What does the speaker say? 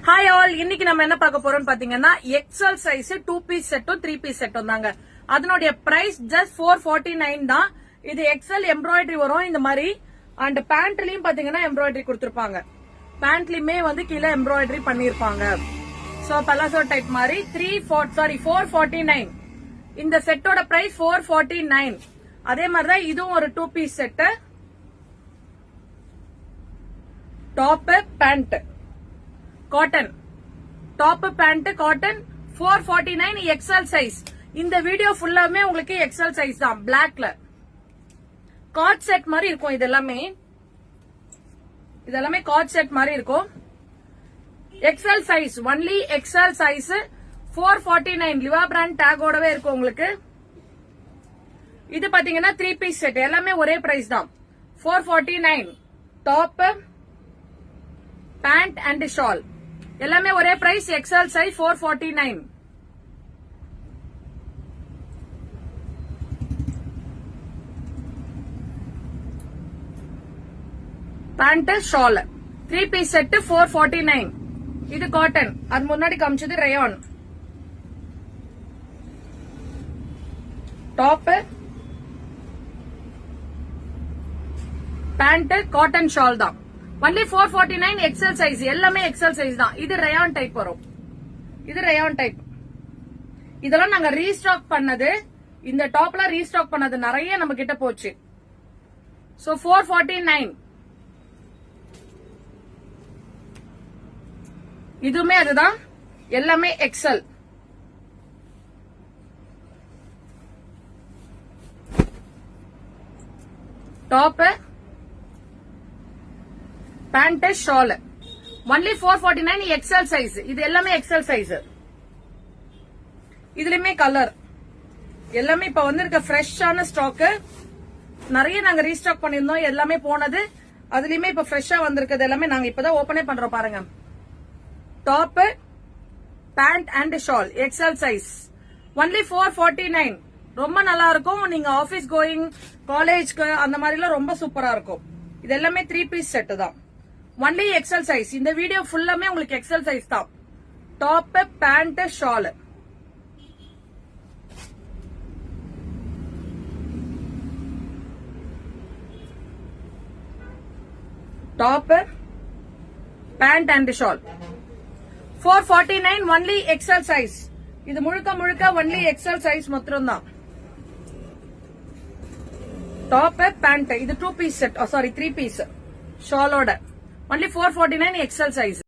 Hi all, இன்னைக்கு நம்ம என்ன பார்க்க போறோம் பாத்தீங்கன்னா எக்ஸல் சைஸ் 2 பீஸ் செட்டும் 3 பீஸ் செட்டும் தாங்க. அதனுடைய பிரைஸ் ஜஸ்ட் 449 தான். இது எக்ஸல் எம்ப்ராய்டரி வரும் இந்த மாதிரி. அண்ட் பேண்ட்லயும் பாத்தீங்கன்னா எம்ப்ராய்டரி கொடுத்திருப்பாங்க. பேண்ட்லயுமே வந்து கீழே எம்ப்ராய்டரி பண்ணிருப்பாங்க. சோ பலாசோ டைப் மாதிரி 449. இந்த செட்டோட பிரைஸ் 449. அதே மாதிரிதான் இதுவும் ஒரு 2 piece set. Top pant cotton, top pant cotton 449 XL size. இந்த வீடியோ ஃபுல்லாமே உங்களுக்கு எக்ஸல் சைஸ் தான். பிளாக்ல காட் செட் மாதிரி இருக்கும். இதெல்லாமே காட் செட் மாதிரி இருக்கும். XL size, only XL size 449. Liva brand டேகோடவே இருக்கும் உங்களுக்கு. இது பாத்தீங்கன்னா 3 பீஸ் செட். எல்லாமே ஒரே பிரைஸ் தான், 449. டாப் பேண்ட் அண்ட் ஷால் எல்லாமே ஒரே price. XL size 449. Pant shawl 3 piece set 449. இது காட்டன். அது முன்னாடி காமிச்சது rayon. Top pant cotton shawl தான். Only 449 XL size. எல்லாமே எக்ஸல் சைஸ் தான். இது ரயான் டைப் வரும். இது ரயான் டைப். இதெல்லாம் நாங்க ரீஸ்டாக் பண்ணது. இந்த டாப்ல ரீஸ்டாக் பண்ணது நிறைய நம்ம கிட்ட போச்சு. சோ 449. இதுவுமே அதுதான். எல்லாமே XL. Top pant shawl only 449 XL size. இது எல்லாமே எக்ஸல் சைஸ். இதுலயுமே கலர் எல்லாமே இப்ப வந்திருக்க ஃப்ரெஷ்ஷான ஸ்டாக். நிறைய நாங்க ரீஸ்டாக் பண்ணிருந்தோம். எல்லாமே போனது. அதுலயுமே இப்ப ஃப்ரெஷ்ஷா வந்திருக்கிறது எல்லாமே நாங்க இப்பதான் ஓபனே பண்றோம் பாருங்க. Top pant and shawl XL size only 449. ரொம்ப நல்லா இருக்கும். நீங்க ஆபீஸ் கோயிங், காலேஜ்க்கு அந்த மாதிரி எல்லாம் ரொம்ப சூப்பரா இருக்கும். இது எல்லாமே 3 பீஸ் செட் தான். Only XL size. இந்த வீடியோ ஃபுல்லாமே உங்களுக்கு எக்ஸல் சைஸ் தான். Top pant shawl top pant and shawl 449 only XL size. இது முழுக்க முழுக்க ஒன்லி எக்ஸல் சைஸ் மாத்திரம் தான். டாப் பேண்ட் இது 2 பீஸ் செட், சாரி 3 பீஸ் ஷாலோட ஒன்லி 449 எக்ஸல் சைஸ்.